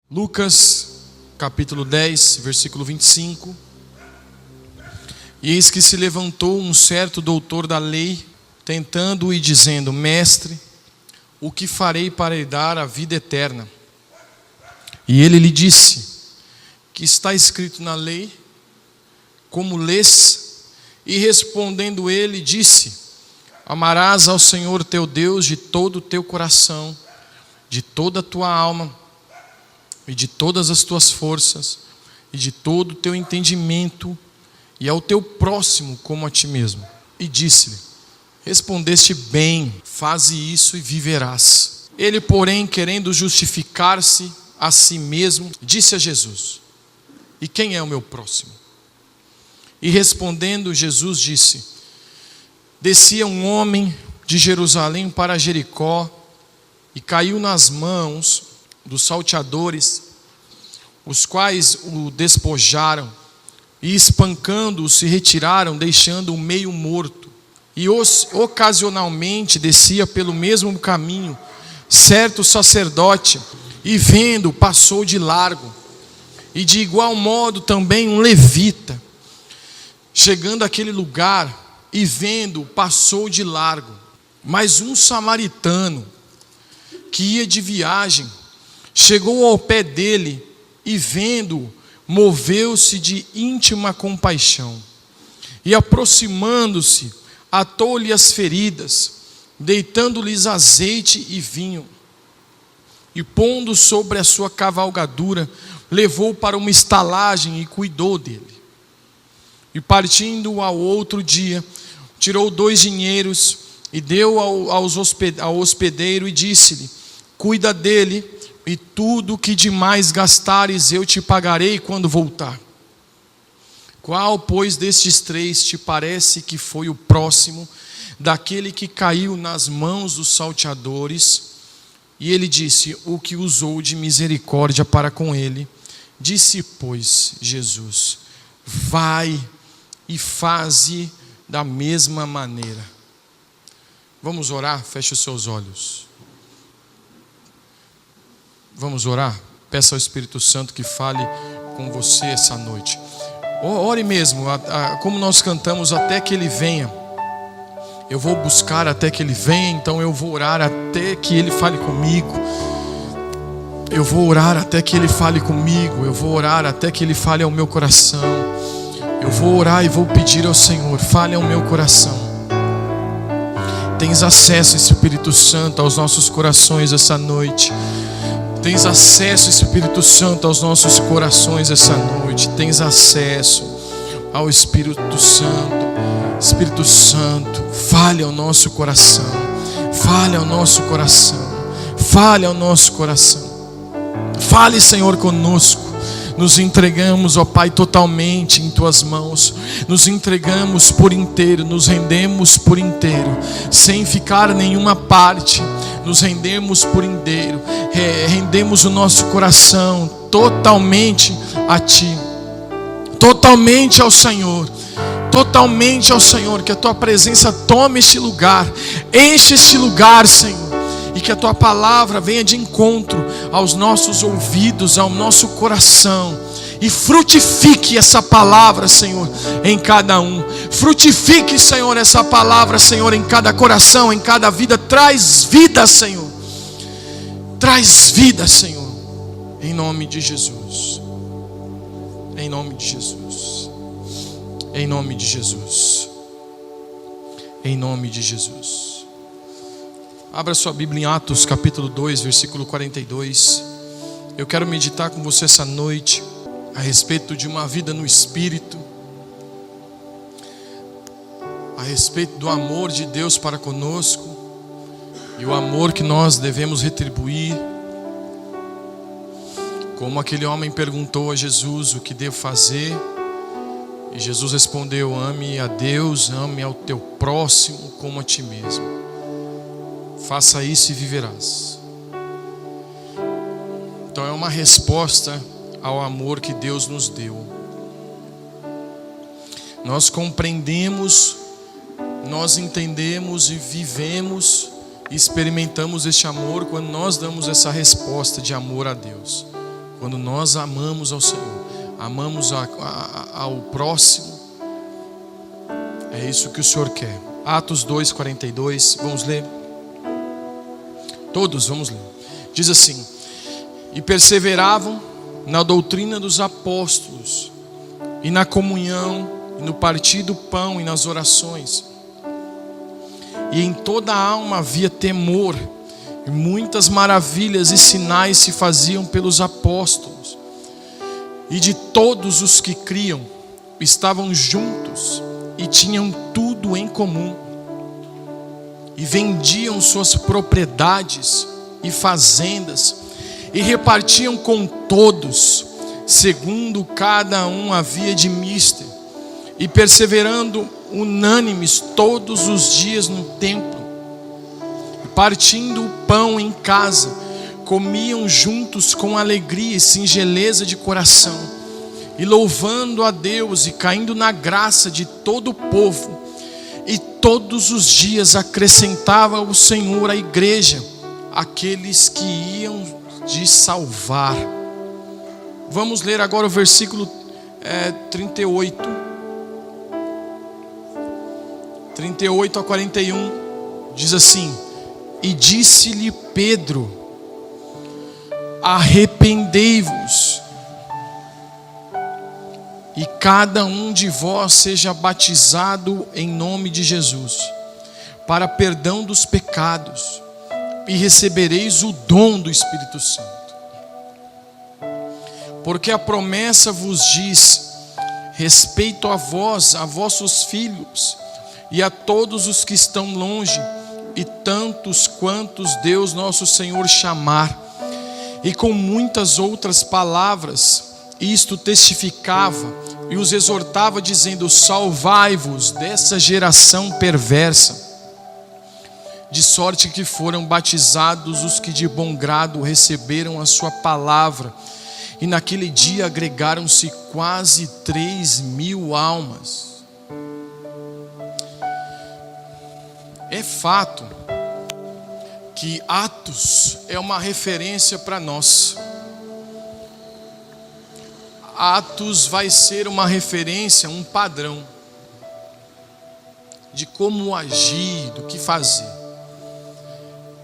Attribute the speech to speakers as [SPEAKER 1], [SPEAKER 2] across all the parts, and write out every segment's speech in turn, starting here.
[SPEAKER 1] Lucas, capítulo 10, versículo 25. E eis que se levantou um certo doutor da lei, tentando-o e dizendo: Mestre, o que farei para herdar a vida eterna? E ele lhe disse: que está escrito na lei, como lês? E respondendo ele, disse: Amarás ao Senhor teu Deus de todo o teu coração, de toda a tua alma, e de todas as tuas forças, e de todo o teu entendimento, e ao teu próximo como a ti mesmo. E disse-lhe: Respondeste bem, faze isso e viverás. Ele, porém, querendo justificar-se a si mesmo, disse a Jesus: E quem é o meu próximo? E respondendo Jesus disse: Descia um homem de Jerusalém para Jericó, e caiu nas mãos dos salteadores, os quais o despojaram, e espancando-o se retiraram, deixando-o meio morto. E ocasionalmente descia pelo mesmo caminho certo sacerdote, e vendo, passou de largo. E de igual modo também um levita, chegando àquele lugar, e vendo, passou de largo. Mas um samaritano, que ia de viagem, chegou ao pé dele, e vendo, moveu-se de íntima compaixão. E aproximando-se, atou-lhe as feridas, deitando-lhes azeite e vinho. E pondo sobre a sua cavalgadura, levou para uma estalagem e cuidou dele. E partindo ao outro dia, tirou 2 dinheiros e deu ao hospedeiro e disse-lhe: Cuida dele, e tudo o que demais gastares eu te pagarei quando voltar. Qual, pois, destes 3 te parece que foi o próximo daquele que caiu nas mãos dos salteadores? E ele disse: O que usou de misericórdia para com ele. Disse, pois, Jesus: Vai e faze da mesma maneira. Vamos orar? Feche os seus olhos. Vamos orar? Peça ao Espírito Santo que fale com você essa noite. Ore mesmo, como nós cantamos, até que Ele venha. Eu vou buscar até que Ele venha, então eu vou orar até que Ele fale comigo. Eu vou orar até que Ele fale comigo. Eu vou orar até que Ele fale ao meu coração. Eu vou orar e vou pedir ao Senhor: fale ao meu coração. Tens acesso, Espírito Santo, aos nossos corações essa noite. Tens acesso, Espírito Santo, aos nossos corações essa noite. Tens acesso ao Espírito Santo. Espírito Santo, fale ao nosso coração. Fale ao nosso coração. Fale ao nosso coração. Fale, Senhor, conosco. Nos entregamos, ó Pai, totalmente em Tuas mãos. Nos entregamos por inteiro, nos rendemos por inteiro, sem ficar nenhuma parte. Nos rendemos por inteiro, rendemos o nosso coração totalmente a Ti, totalmente ao Senhor, totalmente ao Senhor. Que a Tua presença tome este lugar, enche este lugar, Senhor. E que a Tua palavra venha de encontro aos nossos ouvidos, ao nosso coração. E frutifique essa palavra, Senhor, em cada um. Frutifique, Senhor, essa palavra, Senhor, em cada coração, em cada vida. Traz vida, Senhor. Traz vida, Senhor. Em nome de Jesus. Em nome de Jesus. Em nome de Jesus. Em nome de Jesus. Abra sua Bíblia em Atos capítulo 2, versículo 42. Eu quero meditar com você essa noite a respeito de uma vida no Espírito, a respeito do amor de Deus para conosco e o amor que nós devemos retribuir. Como aquele homem perguntou a Jesus: o que devo fazer? E Jesus respondeu: ame a Deus, ame ao teu próximo como a ti mesmo. Faça isso e viverás. Então é uma resposta ao amor que Deus nos deu. Nós compreendemos, nós entendemos e vivemos e experimentamos este amor quando nós damos essa resposta de amor a Deus. Quando nós amamos ao Senhor, amamos ao próximo, é isso que o Senhor quer. Atos 2:42, vamos ler? Todos, vamos ler. Diz assim: e perseveravam na doutrina dos apóstolos, e na comunhão, e no partir do pão, e nas orações. E em toda a alma havia temor, e muitas maravilhas e sinais se faziam pelos apóstolos. E de todos os que criam, estavam juntos, e tinham tudo em comum. E vendiam suas propriedades e fazendas, e repartiam com todos, segundo cada um havia de mister. E perseverando unânimes todos os dias no templo, partindo o pão em casa, comiam juntos com alegria e singeleza de coração, e louvando a Deus e caindo na graça de todo o povo. E todos os dias acrescentava o Senhor à igreja aqueles que iam de salvar. Vamos ler agora o versículo 38 a 41. Diz assim: e disse-lhe Pedro: arrependei-vos, e cada um de vós seja batizado em nome de Jesus, para perdão dos pecados, e recebereis o dom do Espírito Santo. Porque a promessa vos diz respeito a vós, a vossos filhos, e a todos os que estão longe, e tantos quantos Deus nosso Senhor chamar. E com muitas outras palavras, isto testificava e os exortava, dizendo: salvai-vos dessa geração perversa. De sorte que foram batizados os que de bom grado receberam a sua palavra. E naquele dia agregaram-se quase 3.000 almas. É fato que Atos é uma referência para nós. Atos vai ser uma referência, um padrão de como agir, do que fazer.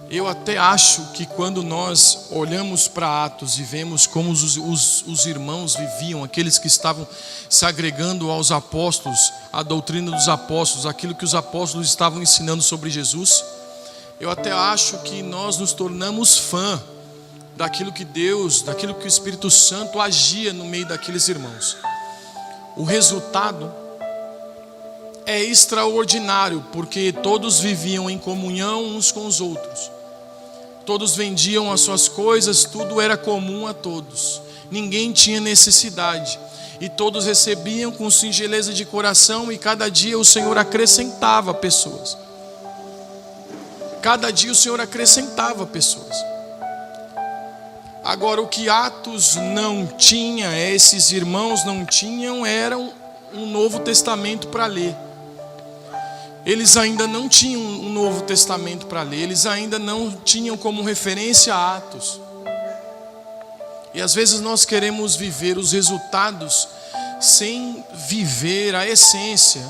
[SPEAKER 1] Eu até acho que quando nós olhamos para Atos e vemos como os irmãos viviam, aqueles que estavam se agregando aos apóstolos, a doutrina dos apóstolos, aquilo que os apóstolos estavam ensinando sobre Jesus, eu até acho que nós nos tornamos fã daquilo que Deus, daquilo que o Espírito Santo agia no meio daqueles irmãos. O resultado é extraordinário, porque todos viviam em comunhão uns com os outros. Todos vendiam as suas coisas, tudo era comum a todos. Ninguém tinha necessidade. E todos recebiam com singeleza de coração, e cada dia o Senhor acrescentava pessoas. Cada dia o Senhor acrescentava pessoas. Agora, o que Atos não tinha, esses irmãos não tinham, era um Novo Testamento para ler. Eles ainda não tinham um Novo Testamento para ler. Eles ainda não tinham como referência Atos. E às vezes nós queremos viver os resultados sem viver a essência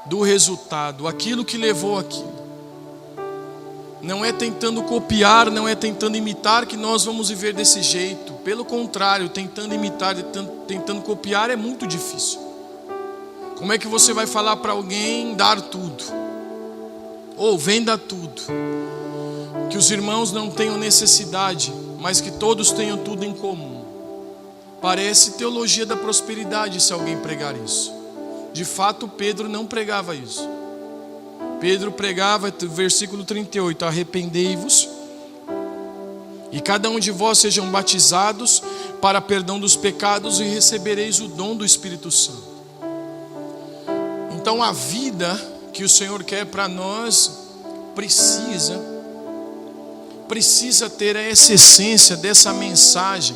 [SPEAKER 1] do resultado, aquilo que levou aquilo. Não é tentando copiar, não é tentando imitar que nós vamos viver desse jeito. Pelo contrário, tentando imitar, tentando copiar é muito difícil. Como é que você vai falar para alguém dar tudo? Ou venda tudo? Que os irmãos não tenham necessidade, mas que todos tenham tudo em comum. Parece teologia da prosperidade se alguém pregar isso. De fato, Pedro não pregava isso. Pedro pregava, versículo 38, arrependei-vos, e cada um de vós sejam batizados para perdão dos pecados, e recebereis o dom do Espírito Santo. Então a vida que o Senhor quer para nós precisa ter essa essência dessa mensagem,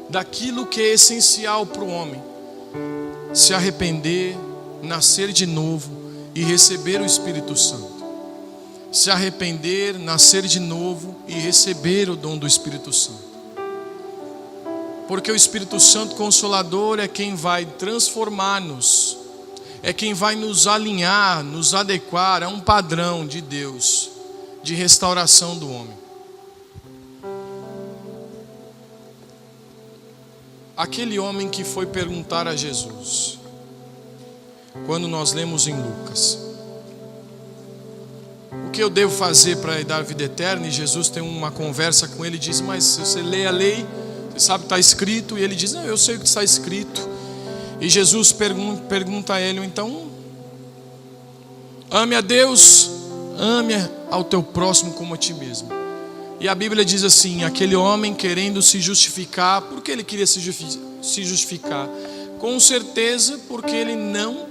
[SPEAKER 1] daquilo que é essencial para o homem: se arrepender, nascer de novo e receber o Espírito Santo. Se arrepender, nascer de novo e receber o dom do Espírito Santo. Porque o Espírito Santo Consolador é quem vai transformar-nos, é quem vai nos alinhar, nos adequar a um padrão de Deus, de restauração do homem. Aquele homem que foi perguntar a Jesus, quando nós lemos em Lucas, o que eu devo fazer para dar vida eterna? E Jesus tem uma conversa com ele e diz, mas se você lê a lei, você sabe que está escrito. E ele diz, não, eu sei o que está escrito. E Jesus pergunta a ele, então, ame a Deus, ame ao teu próximo como a ti mesmo. E a Bíblia diz assim, aquele homem querendo se justificar, por que ele queria se justificar? Com certeza porque ele não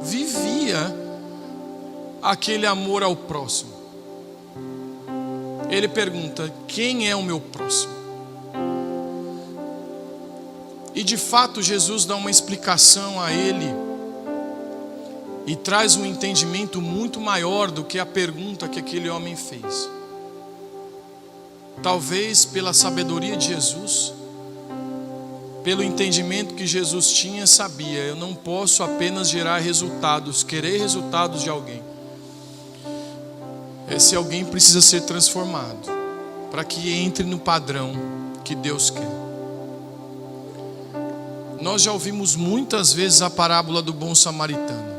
[SPEAKER 1] vivia aquele amor ao próximo. Ele pergunta, quem é o meu próximo? E de fato Jesus dá uma explicação a ele e traz um entendimento muito maior do que a pergunta que aquele homem fez. Talvez pela sabedoria de Jesus, pelo entendimento que Jesus tinha, sabia, eu não posso apenas gerar resultados, querer resultados de alguém. Esse alguém precisa ser transformado para que entre no padrão que Deus quer. Nós já ouvimos muitas vezes a parábola do bom samaritano.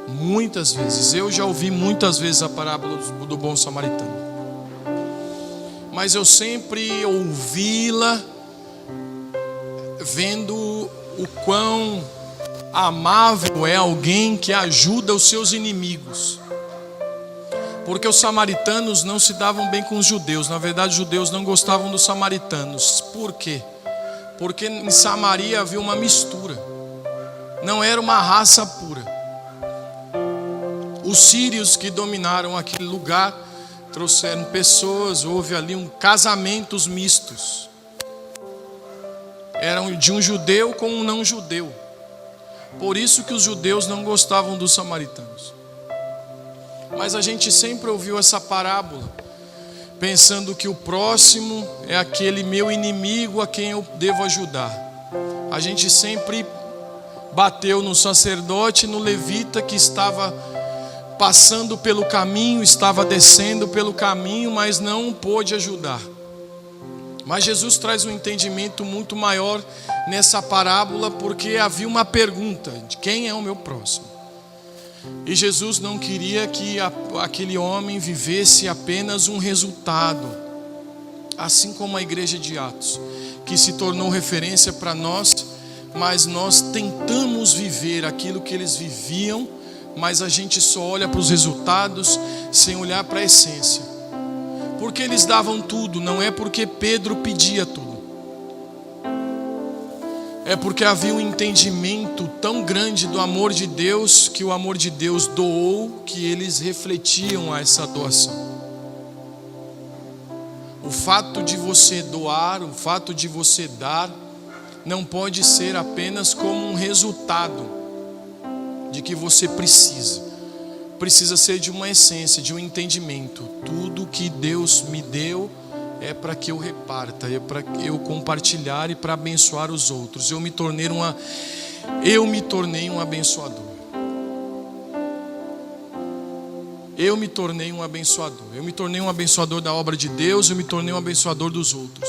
[SPEAKER 1] Muitas vezes. Eu já ouvi muitas vezes a parábola do bom samaritano. Mas eu sempre ouvi-la vendo o quão amável é alguém que ajuda os seus inimigos. Porque os samaritanos não se davam bem com os judeus. Na verdade, os judeus não gostavam dos samaritanos. Por quê? Porque em Samaria havia uma mistura. Não era uma raça pura. Os sírios que dominaram aquele lugar trouxeram pessoas, houve ali casamentos mistos. Eram de um judeu com um não judeu. Por isso que os judeus não gostavam dos samaritanos. Mas a gente sempre ouviu essa parábola, pensando que o próximo é aquele meu inimigo a quem eu devo ajudar. A gente sempre bateu no sacerdote, no levita que estava passando pelo caminho, estava descendo pelo caminho, mas não pôde ajudar. Mas Jesus traz um entendimento muito maior nessa parábola, porque havia uma pergunta, de quem é o meu próximo? E Jesus não queria que aquele homem vivesse apenas um resultado, assim como a igreja de Atos, que se tornou referência para nós, mas nós tentamos viver aquilo que eles viviam, mas a gente só olha para os resultados sem olhar para a essência. Porque eles davam tudo, não é porque Pedro pedia tudo. É porque havia um entendimento tão grande do amor de Deus, que o amor de Deus doou, que eles refletiam a essa doação. O fato de você doar, o fato de você dar, não pode ser apenas como um resultado de que você precisa ser de uma essência, de um entendimento. Tudo que Deus me deu é para que eu reparta, é para eu compartilhar e para abençoar os outros. Eu me tornei um abençoador. Eu me tornei um abençoador. Eu me tornei um abençoador da obra de Deus, eu me tornei um abençoador dos outros.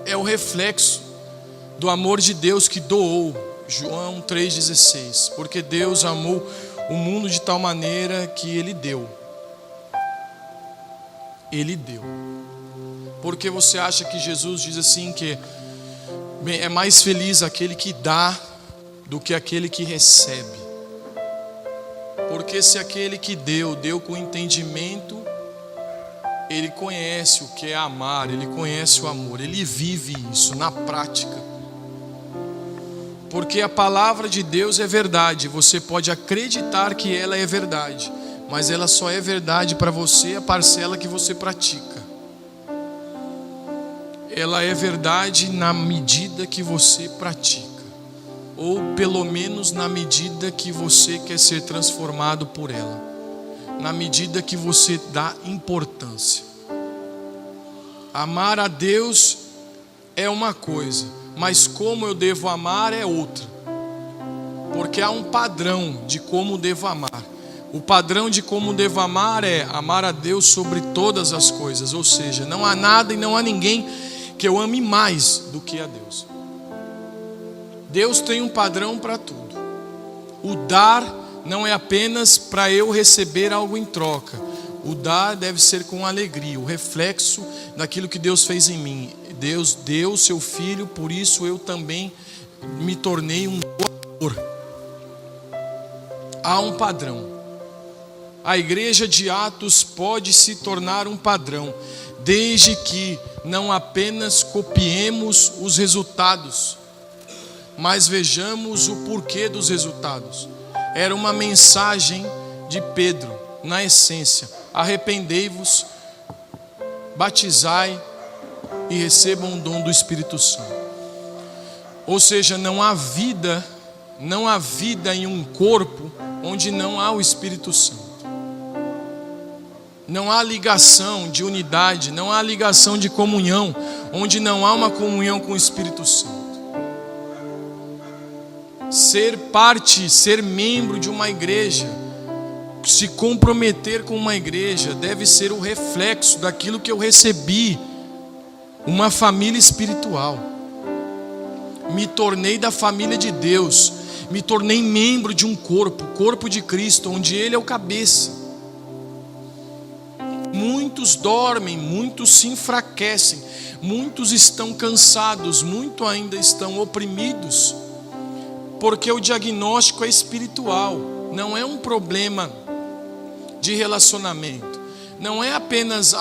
[SPEAKER 1] É o reflexo do amor de Deus que doou. João 3,16. Porque Deus amou o mundo de tal maneira que Ele deu. Ele deu. Porque você acha que Jesus diz assim que é mais feliz aquele que dá do que aquele que recebe? Porque se aquele que deu com entendimento, ele conhece o que é amar, ele conhece o amor, ele vive isso na prática. Porque a palavra de Deus é verdade, você pode acreditar que ela é verdade, mas ela só é verdade para você a parcela que você pratica. Ela é verdade na medida que você pratica, ou pelo menos na medida que você quer ser transformado por ela, na medida que você dá importância. Amar a Deus é uma coisa, mas como eu devo amar é outra. Porque há um padrão de como devo amar. O padrão de como devo amar é amar a Deus sobre todas as coisas. Ou seja, não há nada e não há ninguém que eu ame mais do que a Deus. Deus tem um padrão para tudo. O dar não é apenas para eu receber algo em troca. O dar deve ser com alegria, o reflexo daquilo que Deus fez em mim. Deus deu seu Filho, por isso eu também me tornei um doador. Há um padrão. A igreja de Atos pode se tornar um padrão, desde que não apenas copiemos os resultados, mas vejamos o porquê dos resultados. Era uma mensagem de Pedro, na essência: arrependei-vos, batizai e recebam o dom do Espírito Santo. Ou seja, não há vida em um corpo onde não há o Espírito Santo. Não há ligação de unidade, não há ligação de comunhão, onde não há uma comunhão com o Espírito Santo. Ser parte, ser membro de uma igreja, se comprometer com uma igreja, deve ser o reflexo daquilo que eu recebi, uma família espiritual. Me tornei da família de Deus, me tornei membro de um corpo, o corpo de Cristo, onde Ele é o cabeça. Muitos dormem, muitos se enfraquecem, muitos estão cansados, muitos ainda estão oprimidos, porque o diagnóstico é espiritual, não é um problema de relacionamento, não é apenas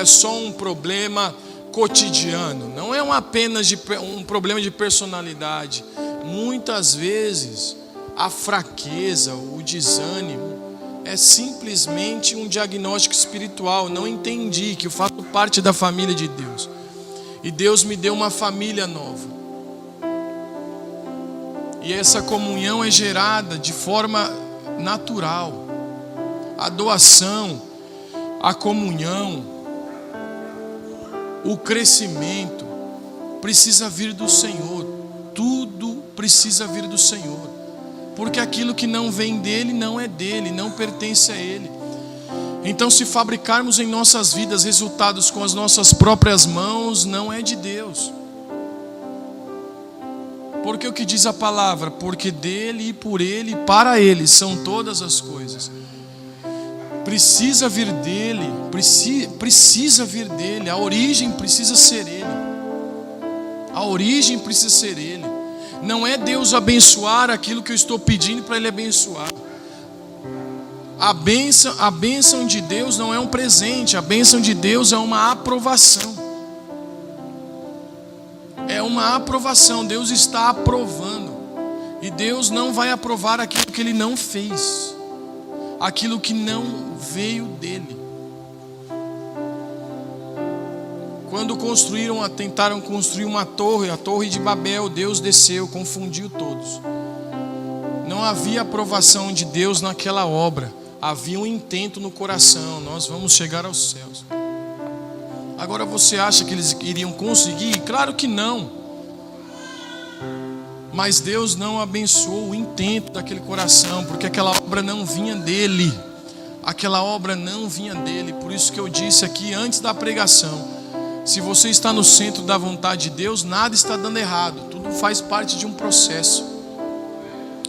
[SPEAKER 1] só um problema cotidiano, não é apenas um problema de personalidade. Muitas vezes a fraqueza, o desânimo é simplesmente um diagnóstico espiritual. Não entendi que eu faço parte da família de Deus e Deus me deu uma família nova, e essa comunhão é gerada de forma natural. A doação, a comunhão, o crescimento precisa vir do Senhor. Tudo precisa vir do Senhor, porque aquilo que não vem dele não é dele, não pertence a ele. Então, se fabricarmos em nossas vidas resultados com as nossas próprias mãos, não é de Deus. Porque o que diz a palavra? Porque dele e por ele e para ele são todas as coisas. Precisa vir dele, precisa vir dele. A origem precisa ser ele. A origem precisa ser ele. Não é Deus abençoar aquilo que eu estou pedindo para ele abençoar. A bênção de Deus não é um presente, a bênção de Deus é uma aprovação. É uma aprovação, Deus está aprovando. E Deus não vai aprovar aquilo que Ele não fez, aquilo que não veio dele. Quando tentaram construir uma torre, a torre de Babel, Deus desceu, confundiu todos. Não havia aprovação de Deus naquela obra, havia um intento no coração: nós vamos chegar aos céus. Agora, você acha que eles iriam conseguir? Claro que não. Mas Deus não abençoou o intento daquele coração, porque aquela obra não vinha dele. Aquela obra não vinha dele. Por isso que eu disse aqui antes da pregação: se você está no centro da vontade de Deus, nada está dando errado, tudo faz parte de um processo.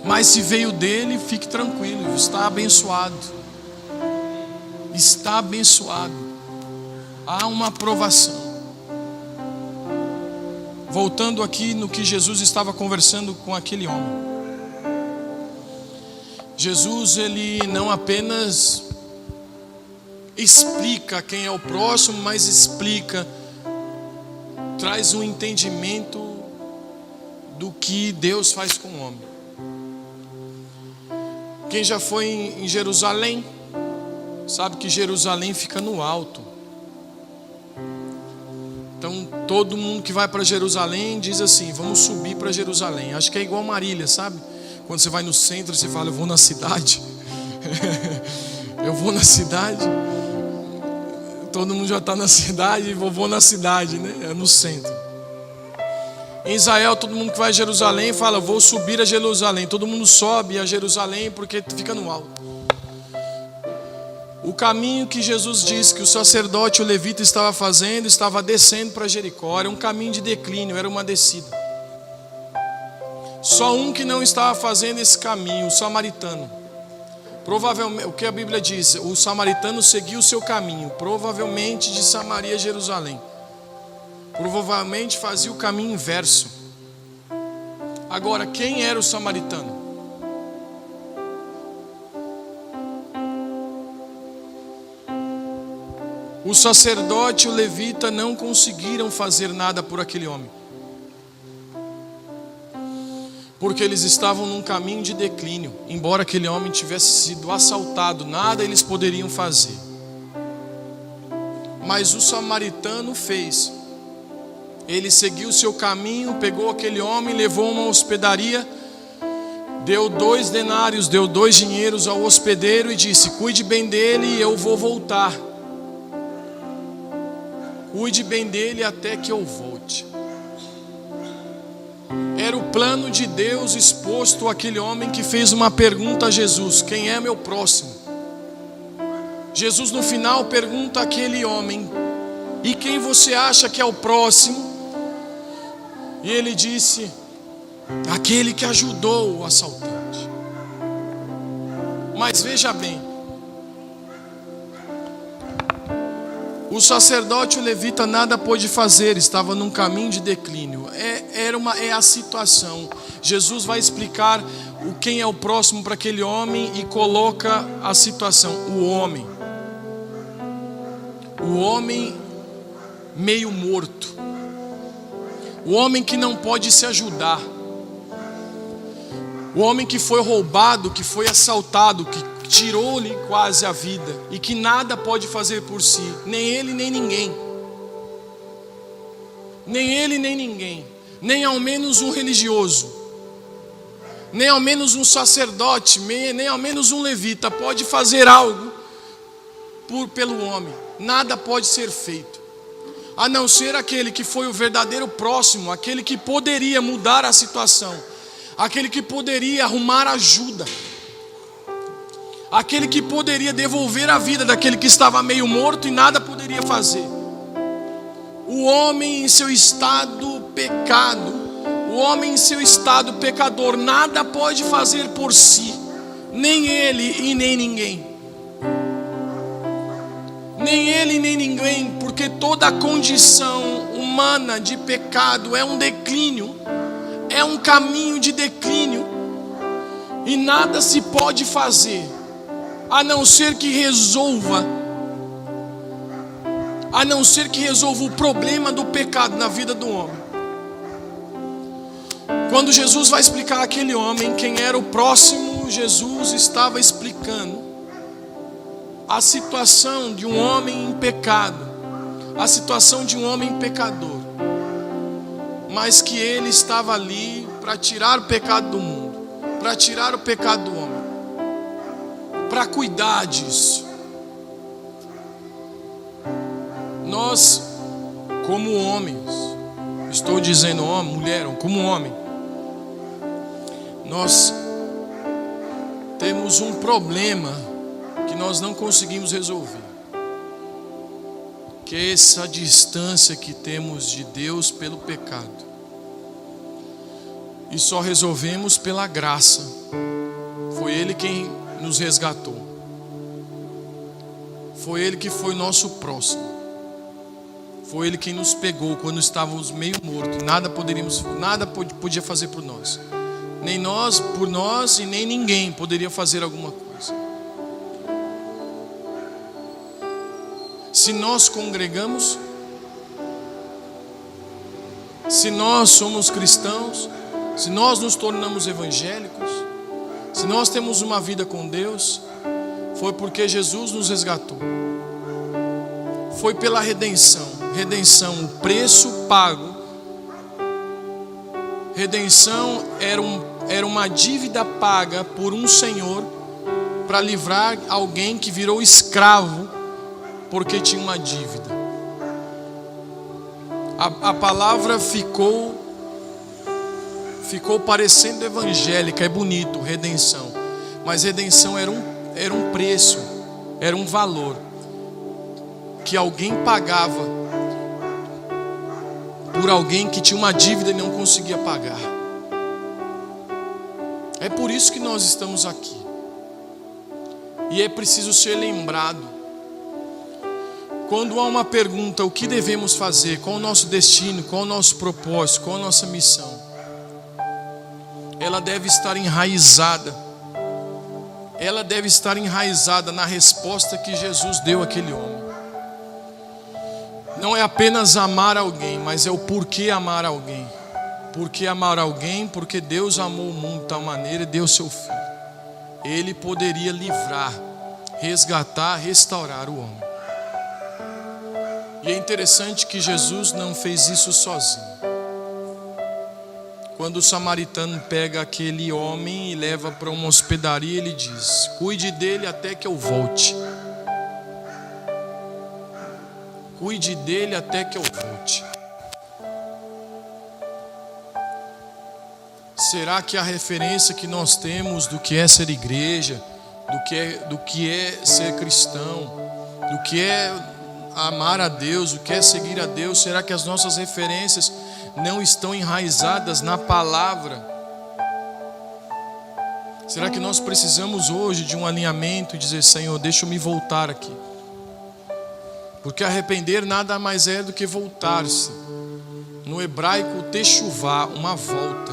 [SPEAKER 1] Mas se veio dele, fique tranquilo, está abençoado. Está abençoado. Há uma aprovação. Voltando aqui no que Jesus estava conversando com aquele homem. Jesus, ele não apenas explica quem é o próximo, mas explica, traz um entendimento do que Deus faz com o homem. Quem já foi em Jerusalém, sabe que Jerusalém fica no alto. Então todo mundo que vai para Jerusalém diz assim: vamos subir para Jerusalém. Acho que é igual Marília, sabe? Quando você vai no centro, você fala: eu vou na cidade. Eu vou na cidade. Todo mundo já está na cidade, vou na cidade, né? É no centro. Em Israel, todo mundo que vai a Jerusalém fala: vou subir a Jerusalém. Todo mundo sobe a Jerusalém porque fica no alto. O caminho que Jesus disse que o sacerdote e o levita estava fazendo, estava descendo para Jericó. Era um caminho de declínio, era uma descida. Só um que não estava fazendo esse caminho, o samaritano. Provavelmente, o que a Bíblia diz, o samaritano seguiu o seu caminho, provavelmente de Samaria a Jerusalém. Provavelmente fazia o caminho inverso. Agora, quem era o samaritano? O sacerdote e o levita não conseguiram fazer nada por aquele homem, porque eles estavam num caminho de declínio. Embora aquele homem tivesse sido assaltado, nada eles poderiam fazer. Mas o samaritano fez. Ele seguiu o seu caminho, pegou aquele homem, levou a uma hospedaria, deu 2 denários, deu 2 dinheiros ao hospedeiro e disse: cuide bem dele e eu vou voltar. Cuide bem dele até que eu volte. Era o plano de Deus exposto àquele homem que fez uma pergunta a Jesus: quem é meu próximo? Jesus no final pergunta àquele homem: e quem você acha que é o próximo? E ele disse: aquele que ajudou o assaltante. Mas veja bem, o sacerdote e o levita nada pôde fazer, estava num caminho de declínio. É a situação. Jesus vai explicar quem é o próximo para aquele homem e coloca a situação. O homem meio morto, o homem que não pode se ajudar, o homem que foi roubado, que foi assaltado, que tirou-lhe quase a vida e que nada pode fazer por si, nem ele nem ninguém, nem ao menos um religioso, nem ao menos um sacerdote, nem ao menos um levita pode fazer algo pelo homem. Nada pode ser feito, a não ser aquele que foi o verdadeiro próximo, aquele que poderia mudar a situação, aquele que poderia arrumar ajuda, aquele que poderia devolver a vida daquele que estava meio morto e nada poderia fazer. O homem em seu estado pecado, o homem em seu estado pecador, nada pode fazer por si, nem ele e nem ninguém. Nem ele nem ninguém, porque toda a condição humana de pecado é um declínio, é um caminho de declínio, e nada se pode fazer a não ser que resolva o problema do pecado na vida do homem. Quando Jesus vai explicar àquele homem quem era o próximo, Jesus estava explicando a situação de um homem em pecado, a situação de um homem pecador, mas que ele estava ali para tirar o pecado do mundo, para tirar o pecado do homem, para cuidar disso. Nós, como homens, estou dizendo homem, mulher, como homem, nós temos um problema que nós não conseguimos resolver, que é essa distância que temos de Deus pelo pecado, e só resolvemos pela graça. Foi Ele quem nos resgatou, foi Ele que foi nosso próximo, foi Ele quem nos pegou quando estávamos meio mortos, nada podia fazer por nós, nem nós por nós, e nem ninguém poderia fazer alguma coisa. Se nós congregamos, se nós somos cristãos, se nós nos tornamos evangélicos, se nós temos uma vida com Deus, foi porque Jesus nos resgatou, foi pela redenção, o preço pago. Redenção era uma dívida paga por um Senhor para livrar alguém que virou escravo porque tinha uma dívida. A palavra ficou Ficou parecendo evangélica, é bonito, redenção. Mas redenção era um preço, era um valor que alguém pagava por alguém que tinha uma dívida e não conseguia pagar. É por isso que nós estamos aqui. E é preciso ser lembrado. Quando há uma pergunta, o que devemos fazer? Qual o nosso destino? Qual o nosso propósito? Qual a nossa missão? Ela deve estar enraizada. Ela deve estar enraizada na resposta que Jesus deu àquele homem. Não é apenas amar alguém, mas é o porquê amar alguém. Por que amar alguém? Porque Deus amou o mundo de tal maneira e deu seu Filho. Ele poderia livrar, resgatar, restaurar o homem. E é interessante que Jesus não fez isso sozinho. Quando o samaritano pega aquele homem e leva para uma hospedaria, ele diz: cuide dele até que eu volte. Cuide dele até que eu volte. Será que a referência que nós temos do que é ser igreja, do que é ser cristão, do que é amar a Deus, o que é seguir a Deus, será que as nossas referências não estão enraizadas na palavra? Será que nós precisamos hoje de um alinhamento e dizer: Senhor, deixa eu me voltar aqui? Porque arrepender nada mais é do que voltar-se. No hebraico, techuvá, uma volta.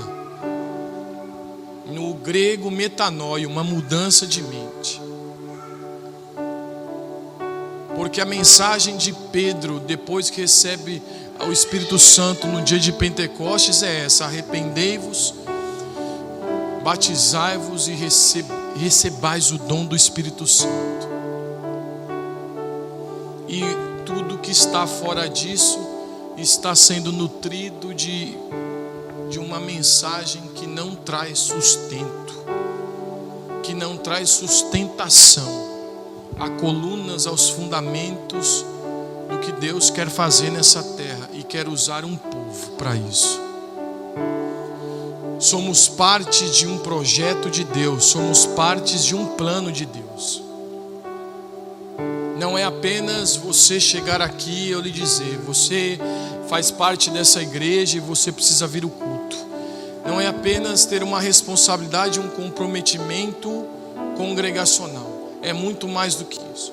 [SPEAKER 1] No grego, metanoia, uma mudança de mente. Porque a mensagem de Pedro, depois que recebe o Espírito Santo no dia de Pentecostes, é essa: arrependei-vos, batizai-vos e recebais o dom do Espírito Santo. E tudo que está fora disso está sendo nutrido de uma mensagem que não traz sustento, que não traz sustentação a colunas, aos fundamentos do que Deus quer fazer nessa terra e quer usar um povo para isso. Somos parte de um projeto de Deus, somos partes de um plano de Deus. Não é apenas você chegar aqui e eu lhe dizer: você faz parte dessa igreja e você precisa vir ao culto. Não é apenas ter uma responsabilidade, um comprometimento congregacional. É muito mais do que isso.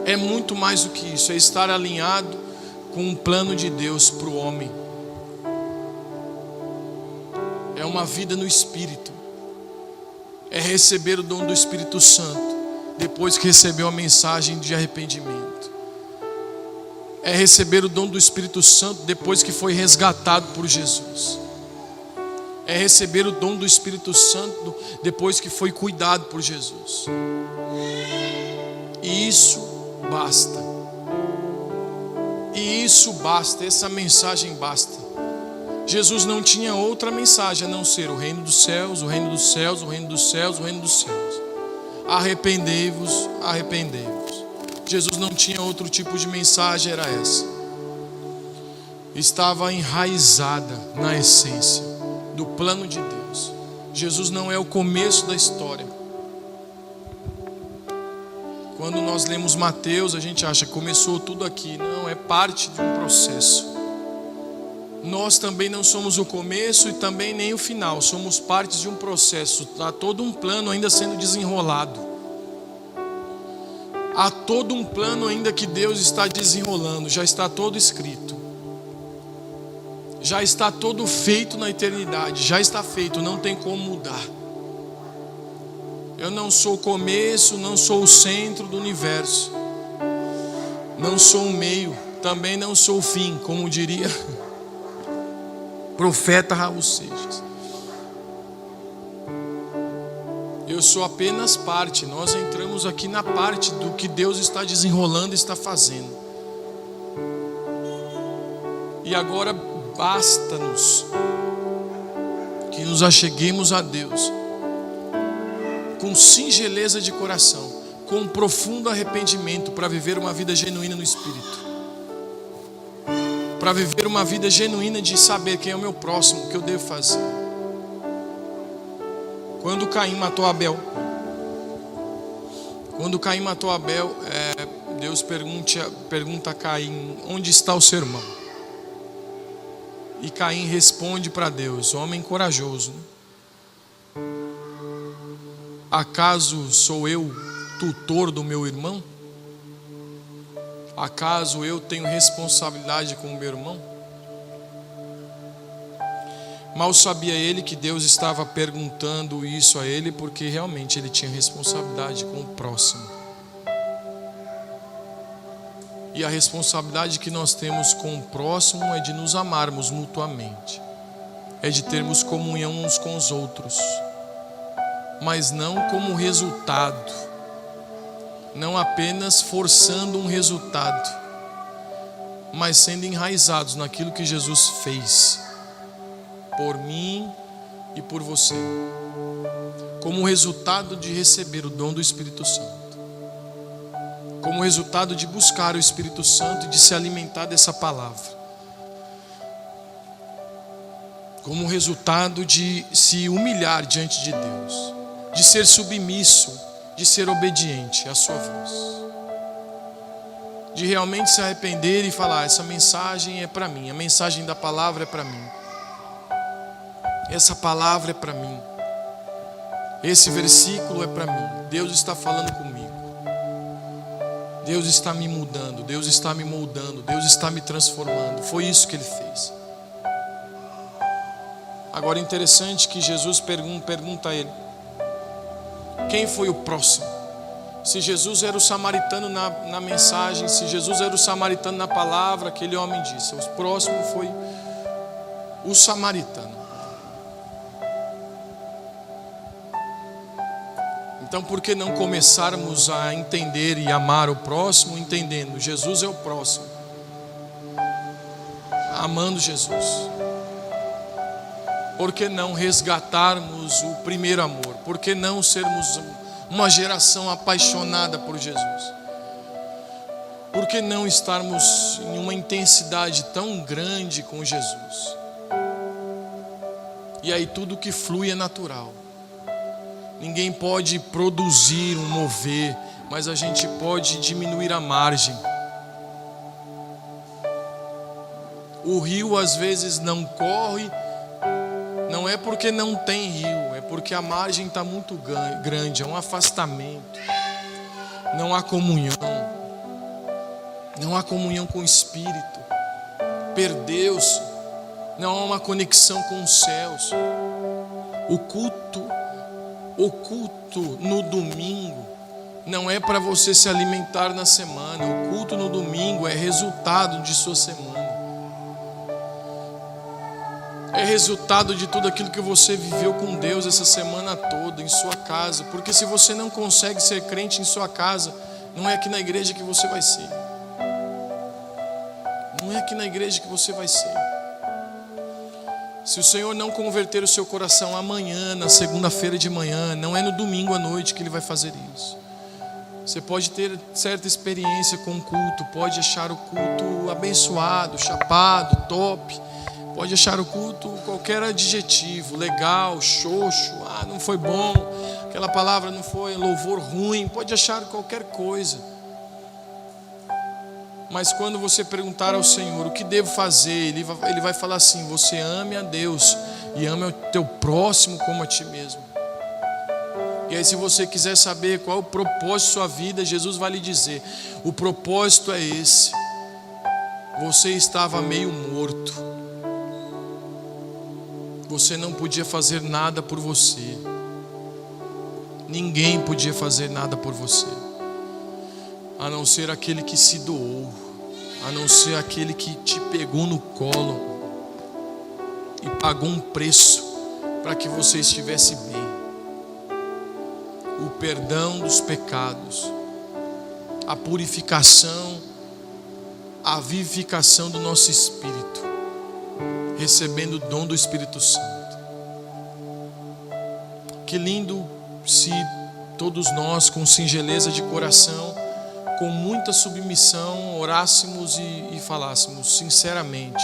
[SPEAKER 1] É muito mais do que isso. É estar alinhado com um plano de Deus para o homem. É uma vida no Espírito. É receber o dom do Espírito Santo depois que recebeu a mensagem de arrependimento. É receber o dom do Espírito Santo depois que foi resgatado por Jesus. É receber o dom do Espírito Santo depois que foi cuidado por Jesus. E isso basta. E isso basta, essa mensagem basta. Jesus não tinha outra mensagem a não ser o reino dos céus, o reino dos céus, o reino dos céus, o reino dos céus. Arrependei-vos, arrependei-vos. Jesus não tinha outro tipo de mensagem, era essa. Estava enraizada na essência do plano de Deus. Jesus não é o começo da história. Quando nós lemos Mateus, a gente acha que começou tudo aqui. Não, é parte de um processo. Nós também não somos o começo e também nem o final. Somos partes de um processo. Há todo um plano ainda sendo desenrolado. Há todo um plano ainda que Deus está desenrolando. Já está todo escrito. Já está todo feito na eternidade. Já está feito, não tem como mudar. Eu não sou o começo, não sou o centro do universo. Não sou o meio, também não sou o fim, como diria profeta Raul Seixas. Eu sou apenas parte. Nós entramos aqui na parte do que Deus está desenrolando e está fazendo. E agora basta-nos que nos acheguemos a Deus com singeleza de coração, com profundo arrependimento, para viver uma vida genuína no Espírito, para viver uma vida genuína de saber quem é o meu próximo, o que eu devo fazer. Quando Caim matou Abel, Deus pergunta a Caim: onde está o seu irmão? E Caim responde para Deus, homem corajoso, né? Acaso sou eu tutor do meu irmão? Acaso eu tenho responsabilidade com o meu irmão? Mal sabia ele que Deus estava perguntando isso a ele, porque realmente ele tinha responsabilidade com o próximo. E a responsabilidade que nós temos com o próximo é de nos amarmos mutuamente, é de termos comunhão uns com os outros, mas não como resultado, não apenas forçando um resultado, mas sendo enraizados naquilo que Jesus fez por mim e por você, como resultado de receber o dom do Espírito Santo, como resultado de buscar o Espírito Santo e de se alimentar dessa palavra, como resultado de se humilhar diante de Deus, de ser submisso, de ser obediente à sua voz, de realmente se arrepender e falar: essa mensagem é para mim, a mensagem da palavra é para mim, essa palavra é para mim, esse versículo é para mim. Deus está falando comigo, Deus está me mudando, Deus está me moldando, Deus está me transformando. Foi isso que Ele fez. Agora, interessante que Jesus pergunta a ele: quem foi o próximo? Se Jesus era o samaritano na mensagem, se Jesus era o samaritano na palavra, aquele homem disse: o próximo foi o samaritano. Então, por que não começarmos a entender e amar o próximo, entendendo Jesus é o próximo, amando Jesus? Por que não resgatarmos o primeiro amor? Por que não sermos uma geração apaixonada por Jesus? Por que não estarmos em uma intensidade tão grande com Jesus? E aí tudo que flui é natural. Ninguém pode produzir um mover, mas a gente pode diminuir a margem. O rio às vezes não corre, não é porque não tem rio, é porque a margem está muito grande, é um afastamento, não há comunhão com o Espírito, perdeu-se, não há uma conexão com os céus. O culto no domingo não é para você se alimentar na semana. O culto no domingo é resultado de sua semana, é resultado de tudo aquilo que você viveu com Deus essa semana toda, em sua casa. Porque se você não consegue ser crente em sua casa, não é aqui na igreja que você vai ser. Não é aqui na igreja que você vai ser. Se o Senhor não converter o seu coração amanhã, na segunda-feira de manhã, não é no domingo à noite que Ele vai fazer isso. Você pode ter certa experiência com o culto, pode achar o culto abençoado, chapado, top, pode achar o culto qualquer adjetivo, legal, xoxo, não foi bom, aquela palavra não foi, louvor ruim, pode achar qualquer coisa. Mas quando você perguntar ao Senhor o que devo fazer, Ele vai falar assim: você ame a Deus e ame o teu próximo como a ti mesmo. E aí, se você quiser saber qual é o propósito de sua vida, Jesus vai lhe dizer: o propósito é esse. Você estava meio morto, você não podia fazer nada por você, ninguém podia fazer nada por você, a não ser aquele que se doou, a não ser aquele que te pegou no colo e pagou um preço para que você estivesse bem. O perdão dos pecados, a purificação, a vivificação do nosso espírito, recebendo o dom do Espírito Santo. Que lindo se todos nós, com singeleza de coração, com muita submissão, orássemos e falássemos sinceramente: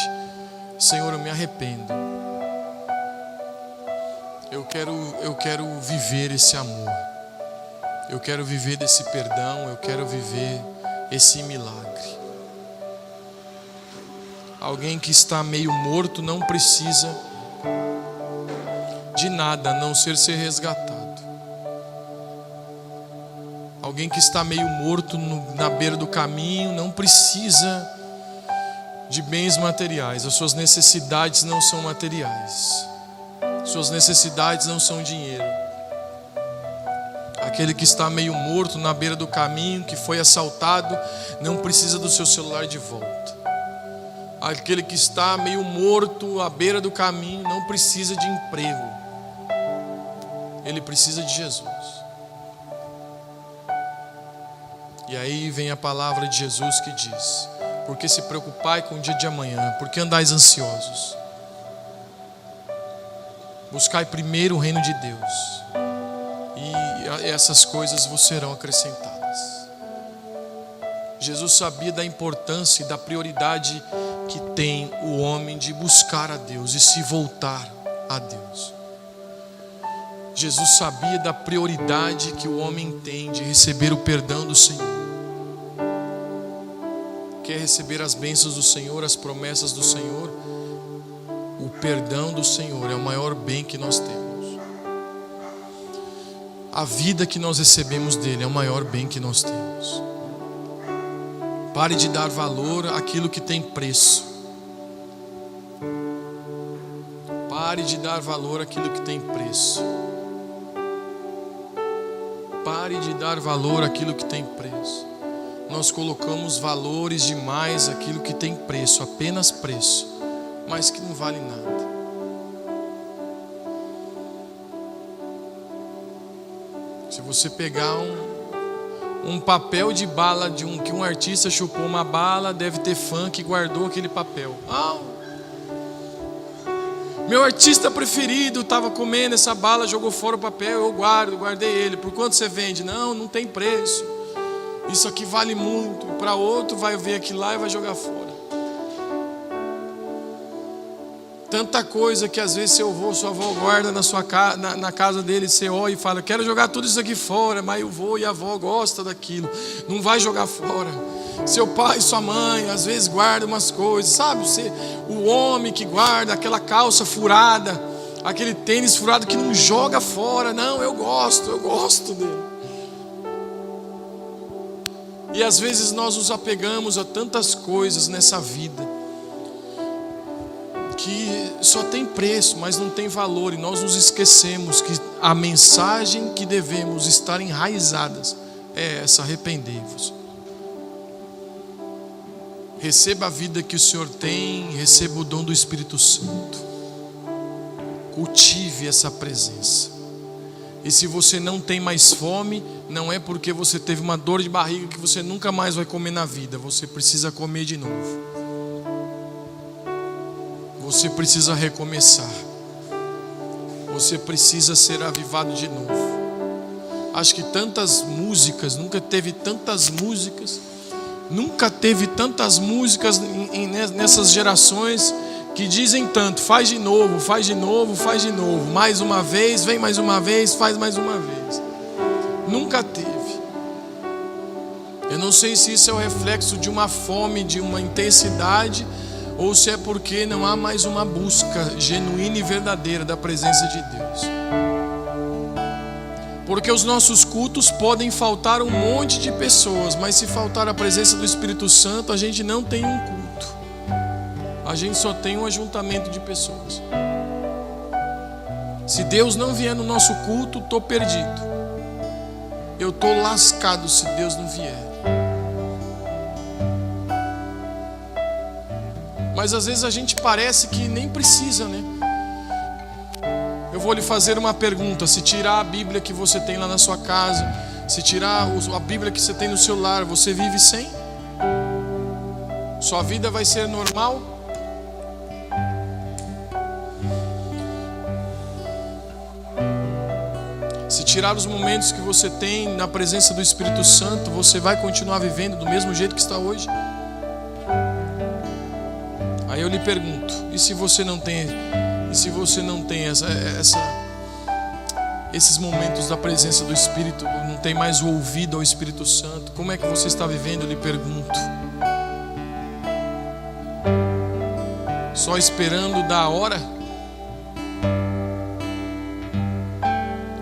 [SPEAKER 1] Senhor, eu me arrependo. Eu quero viver esse amor. Eu quero viver desse perdão. Eu quero viver esse milagre. Alguém que está meio morto não precisa de nada a não ser resgatado. Alguém que está meio morto na beira do caminho não precisa de bens materiais. As suas necessidades não são materiais. Suas necessidades não são dinheiro. Aquele que está meio morto na beira do caminho, que foi assaltado, não precisa do seu celular de volta. Aquele que está meio morto à beira do caminho não precisa de emprego. Ele precisa de Jesus. E aí vem a palavra de Jesus que diz: por que se preocupai com o dia de amanhã? Por que andais ansiosos? Buscai primeiro o reino de Deus, e essas coisas vos serão acrescentadas. Jesus sabia da importância e da prioridade que tem o homem de buscar a Deus e se voltar a Deus. Jesus sabia da prioridade que o homem tem de receber o perdão do Senhor. Quer receber as bênçãos do Senhor, as promessas do Senhor? O perdão do Senhor é o maior bem que nós temos. A vida que nós recebemos dele é o maior bem que nós temos. Pare de dar valor àquilo que tem preço. Pare de dar valor àquilo que tem preço. Pare de dar valor àquilo que tem preço. Nós colocamos valores demais àquilo que tem preço, apenas preço, mas que não vale nada. Se você pegar um papel de bala que um artista chupou uma bala, deve ter fã que guardou aquele papel. Meu artista preferido estava comendo essa bala, jogou fora o papel, eu guardei ele. Por quanto você vende? Não tem preço. Isso aqui vale muito. Para outro vai ver aquilo lá e vai jogar fora. Tanta coisa que às vezes sua avó guarda na casa dele, você olha e fala: quero jogar tudo isso aqui fora, mas o vô e a avó gostam daquilo, não vai jogar fora. Seu pai e sua mãe às vezes guardam umas coisas, sabe? O homem que guarda aquela calça furada, aquele tênis furado que não joga fora. Não, eu gosto dele. E às vezes nós nos apegamos a tantas coisas nessa vida que só tem preço, mas não tem valor. E nós nos esquecemos que a mensagem que devemos estar enraizadas é essa: arrependei-vos. Receba a vida que o Senhor tem, receba o dom do Espírito Santo. Cultive essa presença. E se você não tem mais fome, não é porque você teve uma dor de barriga que você nunca mais vai comer na vida. Você precisa comer de novo. Você precisa recomeçar. Você precisa ser avivado de novo. Acho que tantas músicas, nunca teve tantas músicas nessas gerações que dizem tanto: faz de novo, faz de novo, faz de novo, mais uma vez, vem mais uma vez, faz mais uma vez. Nunca teve. Eu não sei se isso é o reflexo de uma fome, de uma intensidade, ou se é porque não há mais uma busca genuína e verdadeira da presença de Deus. Porque os nossos cultos podem faltar um monte de pessoas, mas se faltar a presença do Espírito Santo, a gente não tem um culto. A gente só tem um ajuntamento de pessoas. Se Deus não vier no nosso culto, estou perdido. Eu estou lascado se Deus não vier. Mas às vezes a gente parece que nem precisa, né? Eu vou lhe fazer uma pergunta: se tirar a Bíblia que você tem lá na sua casa, se tirar a Bíblia que você tem no seu lar, você vive sem? Sua vida vai ser normal? Se tirar os momentos que você tem na presença do Espírito Santo, você vai continuar vivendo do mesmo jeito que está hoje? Aí eu lhe pergunto, e se você não tem esses momentos da presença do Espírito, não tem mais o ouvido ao Espírito Santo, como é que você está vivendo? Eu lhe pergunto. Só esperando da hora?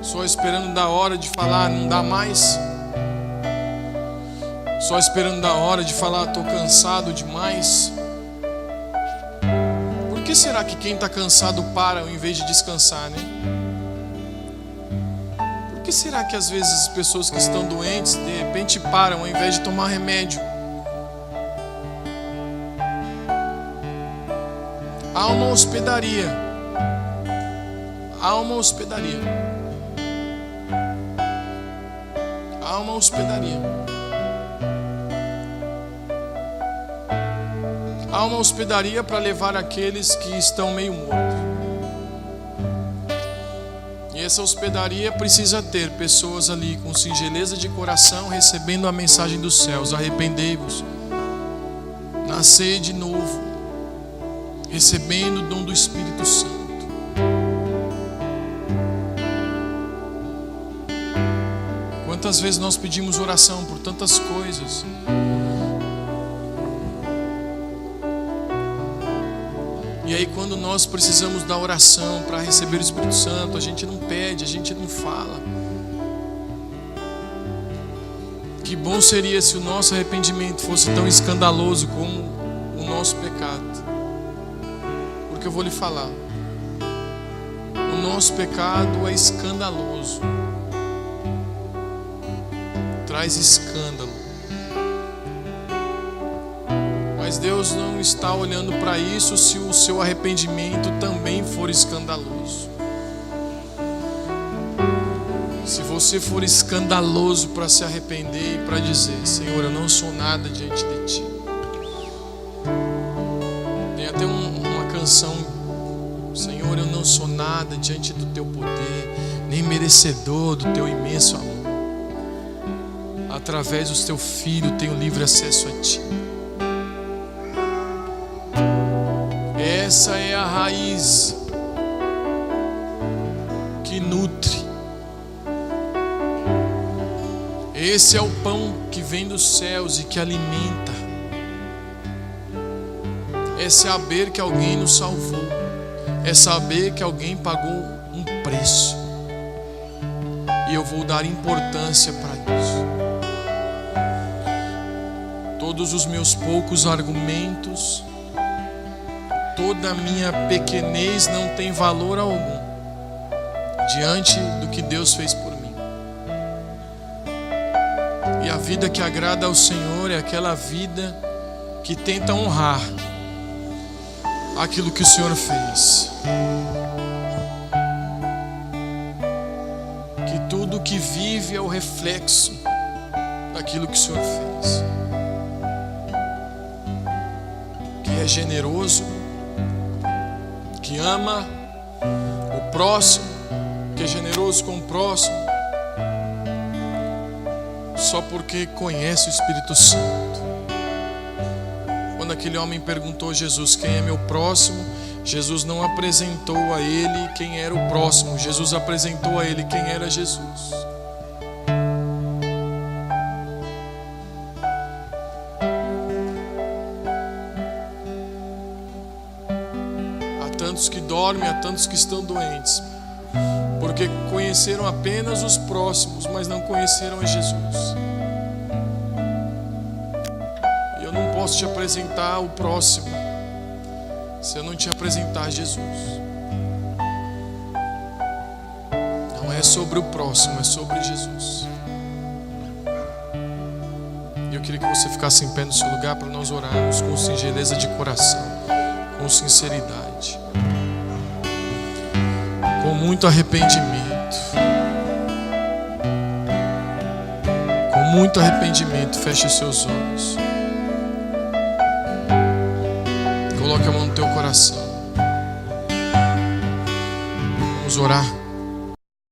[SPEAKER 1] Só esperando da hora de falar, não dá mais? Só esperando da hora de falar, estou cansado demais? Por que será que quem está cansado para ao invés de descansar, né? Por que será que às vezes as pessoas que estão doentes de repente param ao invés de tomar remédio? Há uma hospedaria. Há uma hospedaria. Há uma hospedaria. Há uma hospedaria para levar aqueles que estão meio mortos. E essa hospedaria precisa ter pessoas ali com singeleza de coração, recebendo a mensagem dos céus: arrependei-vos, nascei de novo, recebendo o dom do Espírito Santo. Quantas vezes nós pedimos oração por tantas coisas, e aí quando nós precisamos da oração para receber o Espírito Santo, a gente não pede, a gente não fala. Que bom seria se o nosso arrependimento fosse tão escandaloso como o nosso pecado. Porque eu vou lhe falar, o nosso pecado é escandaloso, traz escândalo. Mas Deus não está olhando para isso se o seu arrependimento também for escandaloso. Se você for escandaloso para se arrepender e para dizer: Senhor, eu não sou nada diante de Ti. Tem até uma canção: Senhor, eu não sou nada diante do Teu poder, nem merecedor do Teu imenso amor. Através do Teu Filho tenho livre acesso a Ti. Essa é a raiz que nutre. Esse é o pão que vem dos céus e que alimenta. É saber que alguém nos salvou. É saber que alguém pagou um preço. E eu vou dar importância para isso. Todos os meus poucos argumentos, toda a minha pequenez não tem valor algum diante do que Deus fez por mim. E a vida que agrada ao Senhor é aquela vida que tenta honrar aquilo que o Senhor fez. Que tudo que vive é o reflexo daquilo que o Senhor fez. Que é generoso, que ama o próximo, que é generoso com o próximo, só porque conhece o Espírito Santo. Quando aquele homem perguntou a Jesus: quem é meu próximo? Jesus não apresentou a ele quem era o próximo, Jesus apresentou a ele quem era Jesus. Tantos que dormem, há tantos que estão doentes, porque conheceram apenas os próximos, mas não conheceram a Jesus. E eu não posso te apresentar o próximo se eu não te apresentar Jesus. Não é sobre o próximo, é sobre Jesus. E eu queria que você ficasse em pé no seu lugar para nós orarmos com singeleza de coração, com sinceridade, com muito arrependimento. Com muito arrependimento, feche os seus olhos. Coloque a mão no teu coração. Vamos orar.